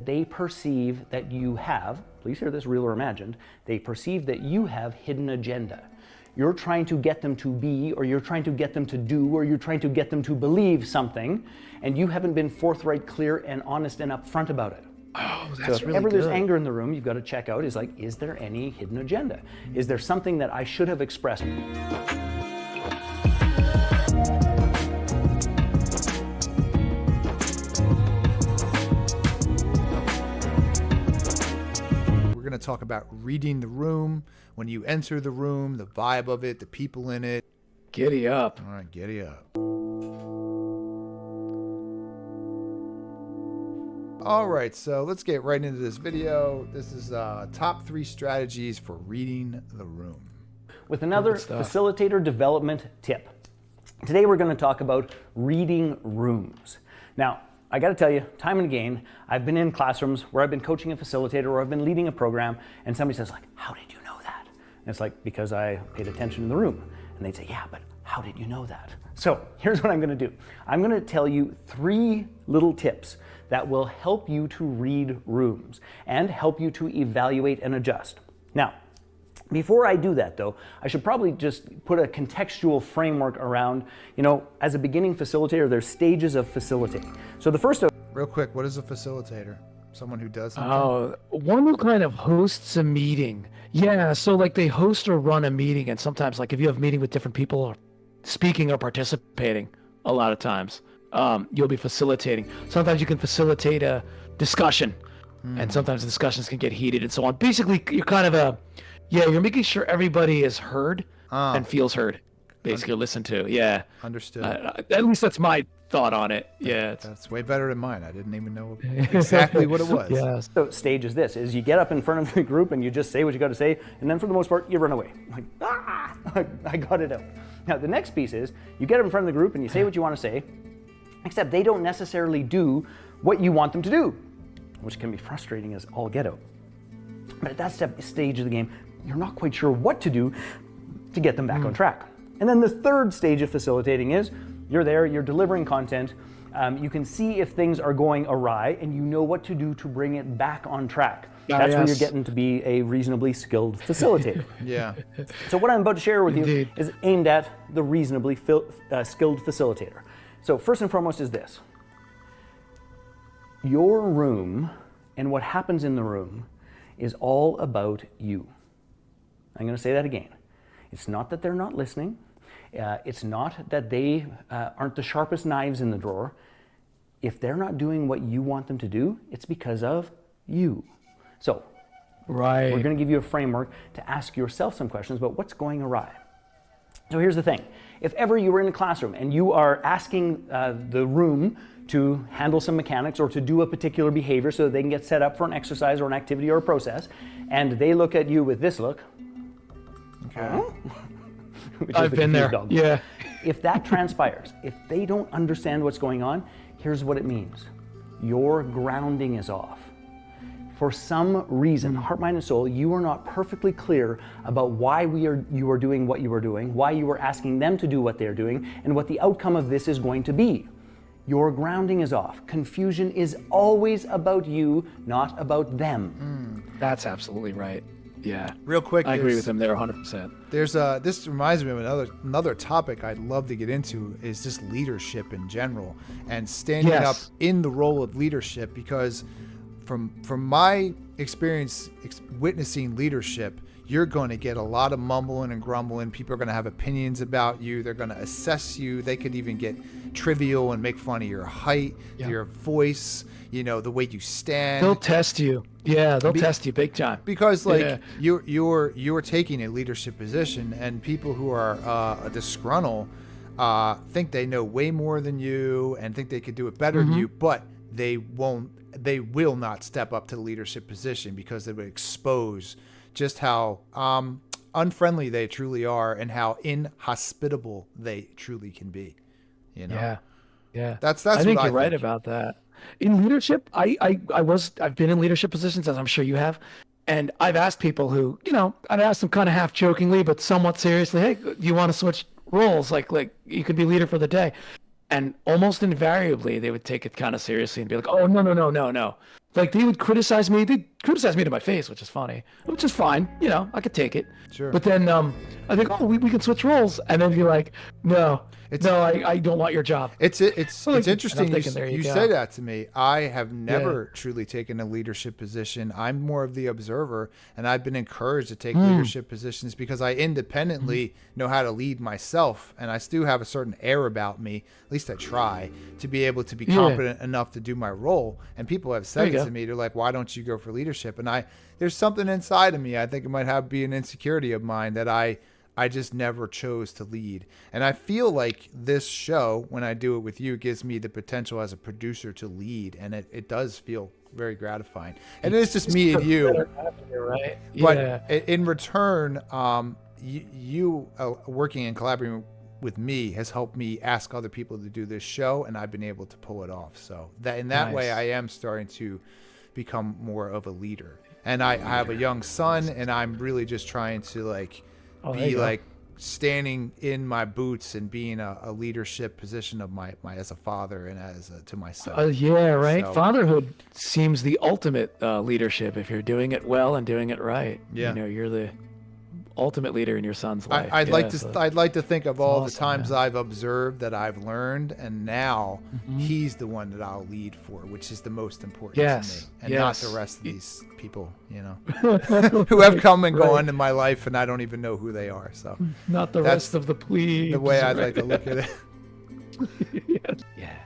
that they perceive that you have, please hear this, real or imagined, they perceive that you have hidden agenda. You're trying to get them to be, or you're trying to get them to do, or you're trying to get them to believe something, and you haven't been forthright, clear, and honest and upfront about it. Oh, that's so if really ever good. there's anger in the room, you've got to check out, is there any hidden agenda? Is there something that I should have expressed? We're going to talk about reading the room, when you enter the room, the vibe of it, the people in it. Giddy up. All right, giddy up. All right, so let's get right into this video. This is top 3 strategies for reading the room. With another facilitator development tip. Today we're going to talk about reading rooms. Now, I got to tell you, time and again, I've been in classrooms where I've been coaching a facilitator or I've been leading a program, and somebody says like, how did you know that? And it's like, because I paid attention in the room. And they'd say, yeah, but how did you know that? So here's what I'm going to do. I'm going to tell you 3 little tips that will help you to read rooms and help you to evaluate and adjust. Now, before I do that though, I should probably just put a contextual framework around, as a beginning facilitator, there's stages of facilitating. So the first Real quick, what is a facilitator? Someone who does something? Oh, one who kind of hosts a meeting. Yeah, so like they host or run a meeting, and sometimes like if you have a meeting with different people or speaking or participating, a lot of times, you'll be facilitating. Sometimes you can facilitate a discussion, and sometimes the discussions can get heated and so on. Basically, you're kind of you're making sure everybody is heard and feels heard, basically listened to. Yeah. Understood. At least that's my thought on it. Yeah. That's way better than mine. I didn't even know exactly what it was. Yeah. So stage is this, is you get up in front of the group and you just say what you got to say, and then for the most part, you run away. Like, I got it out. Now, the next piece is you get up in front of the group and you say what you want to say, except they don't necessarily do what you want them to do, which can be frustrating as all get out. But at that stage of the game, you're not quite sure what to do to get them back on track. And then the third stage of facilitating is you're there, you're delivering content, you can see if things are going awry, and you know what to do to bring it back on track. That's when you're getting to be a reasonably skilled facilitator. Yeah. So what I'm about to share with you Indeed. is aimed at the reasonably skilled facilitator. So first and foremost is this. Your room and what happens in the room is all about you. I'm going to say that again. It's not that they're not listening. It's not that they aren't the sharpest knives in the drawer. If they're not doing what you want them to do, it's because of you. So Right. we're going to give you a framework to ask yourself some questions about what's going awry. So here's the thing. If ever you were in a classroom and you are asking the room to handle some mechanics or to do a particular behavior so that they can get set up for an exercise or an activity or a process, and they look at you with this look. Okay. Which is I've the been there. confused dog. Yeah. If that transpires, if they don't understand what's going on, here's what it means. Your grounding is off. For some reason, heart, mind, and soul, you are not perfectly clear about why you are doing what you are doing, why you are asking them to do what they're doing, and what the outcome of this is going to be. Your grounding is off. Confusion is always about you, not about them. That's absolutely right. Yeah. Real quick, I agree with him there 100%. There's this reminds me of another topic I'd love to get into is just leadership in general and standing up in the role of leadership, because from my experience witnessing leadership, you're going to get a lot of mumbling and grumbling. People are going to have opinions about you. They're going to assess you. They could even get trivial and make fun of your height, your voice, the way you stand. They'll test you. Yeah, they'll test you big time. Because you're taking a leadership position, and people who are disgruntled think they know way more than you and think they could do it better than you, but they will not step up to the leadership position because they would expose just how unfriendly they truly are and how inhospitable they truly can be. Yeah. That's I think what you're right about that. In leadership, I've been in leadership positions, as I'm sure you have, and I've asked people who, I'd ask them kind of half jokingly but somewhat seriously, hey, do you want to switch roles? Like you could be leader for the day. And almost invariably, they would take it kind of seriously and be like, oh, no. Like they would criticize me. They'd criticize me to my face, which is funny, which is fine. You know, I could take it. Sure. But then I think, oh, we can switch roles, and then be like, no, I don't want your job. It's interesting thinking, you say that to me. I have never truly taken a leadership position. I'm more of the observer, and I've been encouraged to take leadership positions because I independently know how to lead myself, and I still have a certain air about me, at least I try, to be able to be competent enough to do my role. And people have said it to me. They're like, why don't you go for leadership? And there's something inside of me. I think it might be an insecurity of mine that I just never chose to lead. And I feel like this show, when I do it with you, gives me the potential as a producer to lead. And it does feel very gratifying. And it's just me and you. Right? But in return, you working and collaborating with me has helped me ask other people to do this show. And I've been able to pull it off. So that in that way, I am starting to become more of a leader. And I have a young son, and I'm really just trying to be like standing in my boots and being a leadership position of my as a father and to my son. So, fatherhood seems the ultimate leadership if you're doing it well and doing it right. Yeah. You know, you're the ultimate leader in your son's life. I'd like to think of all the times I've observed that I've learned, and now he's the one that I'll lead for, which is the most important to me, and not the rest of these people, you know, who have come and gone in my life, and I don't even know who they are. So not the rest of the plebes. The way I'd like to look at it. Yeah.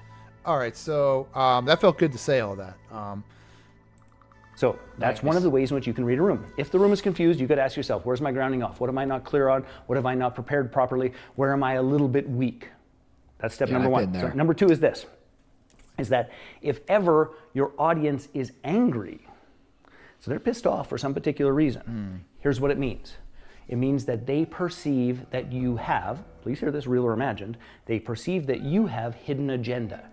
All right, so that felt good to say all that. So that's one of the ways in which you can read a room. If the room is confused, you got to ask yourself, where's my grounding off? What am I not clear on? What have I not prepared properly? Where am I a little bit weak? That's step number one. So number two is this, is that if ever your audience is angry, so they're pissed off for some particular reason, here's what it means. It means that they perceive that you have, please hear this, real or imagined, they perceive that you have hidden agenda.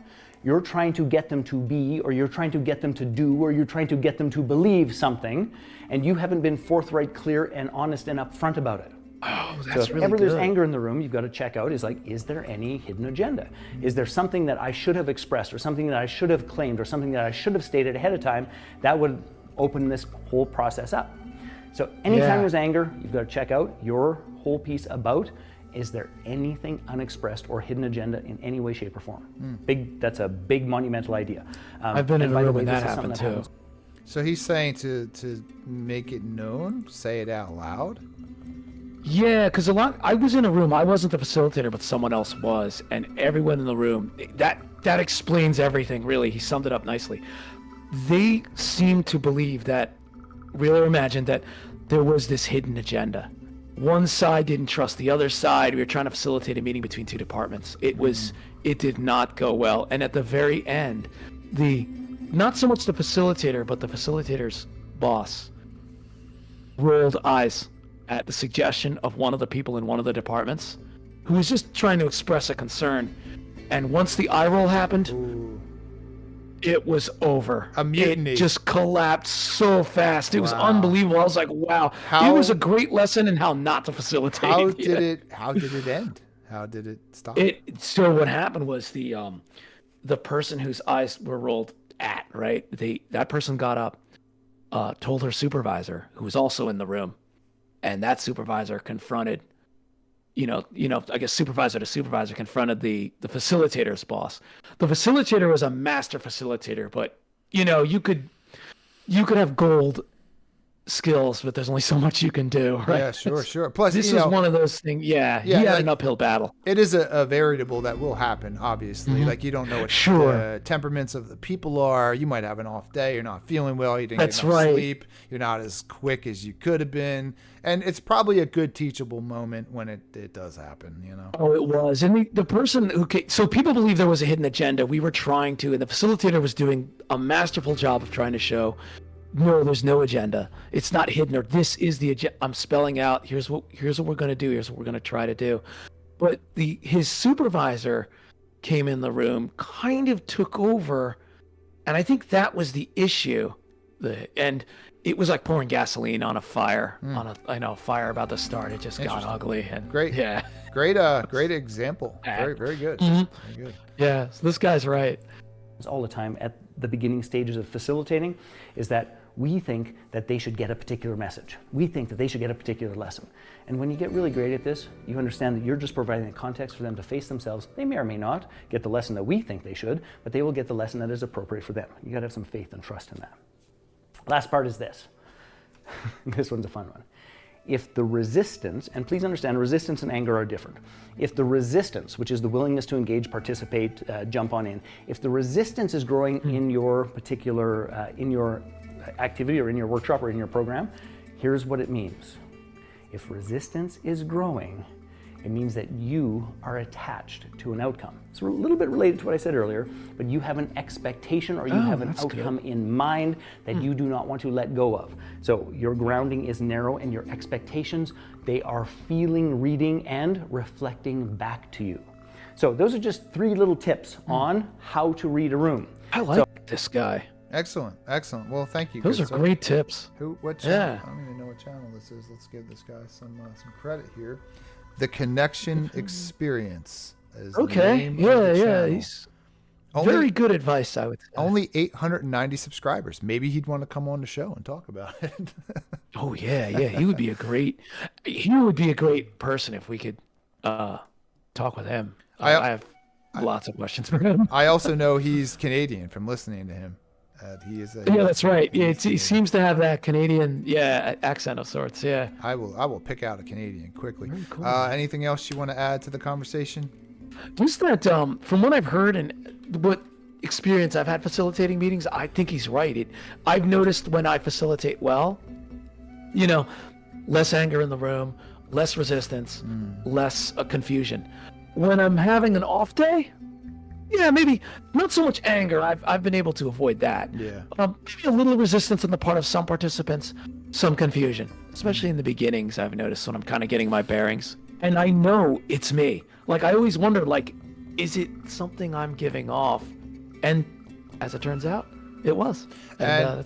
You're trying to get them to be, or you're trying to get them to do, or you're trying to get them to believe something, and you haven't been forthright, clear, and honest and upfront about it. Oh, that's so if really ever good. There's anger in the room, you've got to check out, is there any hidden agenda? Is there something that I should have expressed, or something that I should have claimed, or something that I should have stated ahead of time that would open this whole process up? So anytime there's anger, you've got to check out your whole piece about, is there anything unexpressed or hidden agenda in any way, shape, or form? That's a big monumental idea. I've been in a room when that happened too. So he's saying to make it known, say it out loud? Yeah, because I was in a room, I wasn't the facilitator, but someone else was, and everyone in the room, that explains everything, really. He summed it up nicely. They seemed to believe that, real or imagined, that there was this hidden agenda. One side didn't trust the other side. We were trying to facilitate a meeting between two departments. It did not go well. And at the very end, not so much the facilitator, but the facilitator's boss rolled eyes at the suggestion of one of the people in one of the departments who was just trying to express a concern. And once the eye roll happened, it was over. A mutiny. It just collapsed so fast. It was unbelievable. I was like, wow. It was a great lesson in how not to facilitate. How did it end? How did it stop? So what happened was the person whose eyes were rolled at, right? That person got up, told her supervisor, who was also in the room, and that supervisor confronted, I guess supervisor to supervisor confronted the facilitator's boss. The facilitator was a master facilitator, but you could have gold skills, but there's only so much you can do, right? Yeah, sure. Plus, this is one of those things. Yeah, he had an uphill battle. It is a variable that will happen, obviously. Like, you don't know what the temperaments of the people are. You might have an off day. You're not feeling well. You didn't get enough sleep. You're not as quick as you could have been. And it's probably a good teachable moment when it does happen, Oh, it was. And the person so people believe there was a hidden agenda. We were trying to, and the facilitator was doing a masterful job of trying to show, no, there's no agenda. It's not hidden, or this is the agenda. I'm spelling out, here's what we're going to do. Here's what we're going to try to do. But his supervisor came in the room, kind of took over. And I think that was the issue. And it was like pouring gasoline on a fire, a fire about to start. It just got ugly. And great. Yeah. Great example. Very, very good. Very good. Yeah. So this guy's right. happens all the time at the beginning stages of facilitating, is that we think that they should get a particular message. We think that they should get a particular lesson. And when you get really great at this, you understand that you're just providing the context for them to face themselves. They may or may not get the lesson that we think they should, but they will get the lesson that is appropriate for them. You gotta have some faith and trust in that. Last part is this. This one's a fun one. If the resistance, and please understand, resistance and anger are different. If the resistance, which is the willingness to engage, participate, jump on in, if the resistance is growing in your particular, in your activity or in your workshop or in your program, here's what it means. If resistance is growing, it means that you are attached to an outcome. It's a little bit related to what I said earlier, but you have an expectation or you have an outcome in mind that you do not want to let go of. So your grounding is narrow and your expectations, they are feeling, reading, and reflecting back to you. So those are just 3 little tips on how to read a room. I like this guy. Excellent. Well, thank you. Those are great tips. What channel? I don't even know what channel this is. Let's give this guy some credit here. The Connection Experience is the name of the channel. He's very good advice, I would say. Only 890 subscribers. Maybe he'd want to come on the show and talk about it. Oh yeah, he would be a great person if we could talk with him. I have lots of questions for him. I also know he's Canadian from listening to him. He is. That's right. Yeah, he seems to have that Canadian, accent of sorts. Yeah. I will pick out a Canadian quickly. Very cool. Anything else you want to add to the conversation? Just that, from what I've heard and what experience I've had facilitating meetings, I think he's right. I've noticed when I facilitate well, less anger in the room, less resistance, less confusion. When I'm having an off day, maybe not so much anger. I've been able to avoid that. Yeah. Maybe a little resistance on the part of some participants, some confusion, especially in the beginnings. I've noticed when I'm kind of getting my bearings, and I know it's me. Like I always wondered, is it something I'm giving off? And as it turns out, it was. And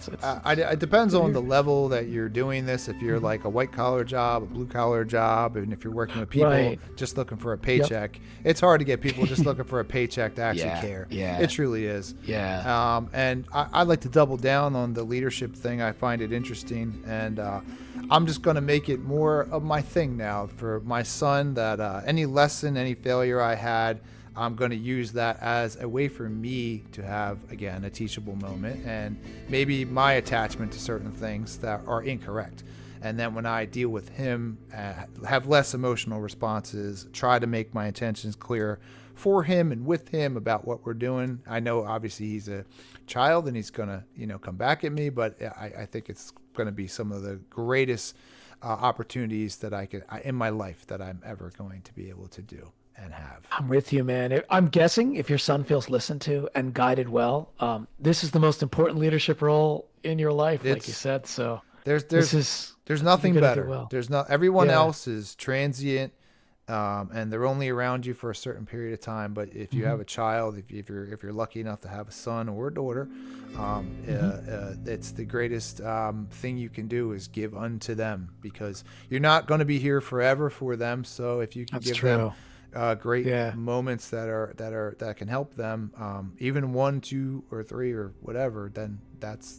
it depends on the level that you're doing this. If you're like a white collar job, a blue collar job, and if you're working with people just looking for a paycheck, it's hard to get people just looking for a paycheck to actually care. Yeah. It truly is. Yeah. And I like to double down on the leadership thing. I find it interesting, and I'm just going to make it more of my thing now for my son. That any lesson, any failure I had, I'm going to use that as a way for me to have, again, a teachable moment and maybe my attachment to certain things that are incorrect. And then when I deal with him, have less emotional responses, try to make my intentions clear for him and with him about what we're doing. I know obviously he's a child and he's going to, come back at me, but I think it's going to be some of the greatest opportunities that I could in my life that I'm ever going to be able to do. And have. I'm with you, man. I'm guessing if your son feels listened to and guided well, this is the most important leadership role in your life, like you said. So there's nothing better. Well. There's not everyone else is transient, and they're only around you for a certain period of time. But if you have a child, if you're lucky enough to have a son or a daughter, it's the greatest thing you can do is give unto them, because you're not going to be here forever for them. So if you can give them great moments that can help them, even 1, 2, or 3 or whatever, then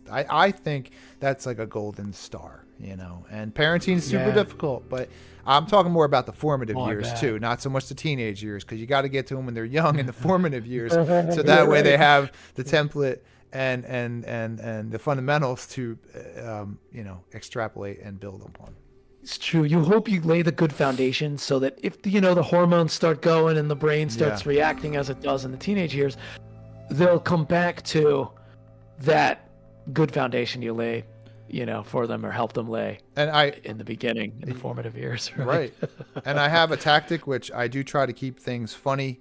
I think that's like a golden star, and parenting is super difficult, but I'm talking more about the formative years too, not so much the teenage years, because you got to get to them when they're young in the formative years, so that way they have the template and the fundamentals to extrapolate and build upon. It's true. You hope you lay the good foundation so that if the hormones start going and the brain starts reacting as it does in the teenage years, they'll come back to that good foundation you laid, for them or help them lay. And in the beginning, in the formative years. Right. And I have a tactic which I do try to keep things funny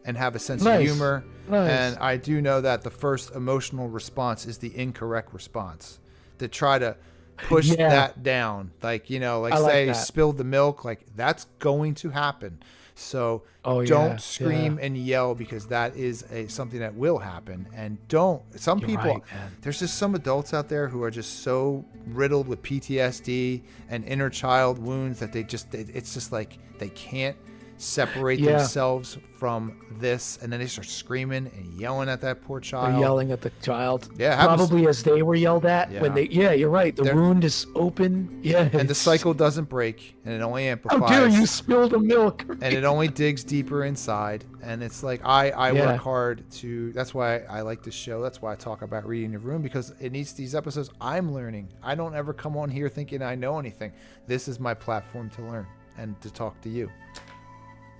and have a sense of humor. Nice. And I do know that the first emotional response is the incorrect response. To try to push that down, say spilled the milk, that's going to happen, so don't scream and yell, because that is something that will happen. And there's just some adults out there who are just so riddled with PTSD and inner child wounds that it's just like they can't separate themselves from this, and then they start screaming and yelling at that poor child. They're yelling at the child. Yeah, probably as they were yelled at when they. Yeah, you're right. The wound is open. Yeah, and the cycle doesn't break, and it only amplifies. How dare you spill the milk? And it only digs deeper inside. And it's like I work hard to. That's why I like this show. That's why I talk about reading the room, because it needs these episodes. I'm learning. I don't ever come on here thinking I know anything. This is my platform to learn and to talk to you.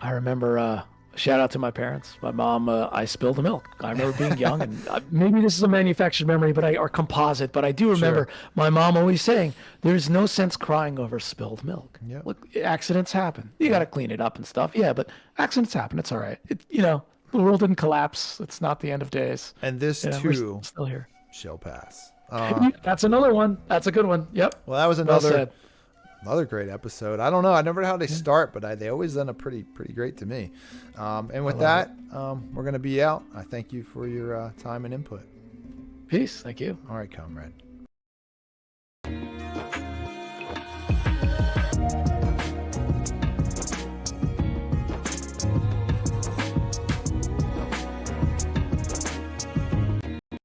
I remember, shout out to my parents. My mom, I spilled the milk. I remember being young, and maybe this is a manufactured memory, or composite, but I do remember my mom always saying, there's no sense crying over spilled milk. Yep. Look, accidents happen. You got to clean it up and stuff. Yeah, but accidents happen. It's all right. The world didn't collapse. It's not the end of days. And this too we're still here. Shall pass. That's another one. That's a good one. Yep. Well, that was another great episode. I don't know. I never know how they start, but they always done a pretty great to me. And with that, we're going to be out. I thank you for your time and input. Peace. Thank you. All right, comrade.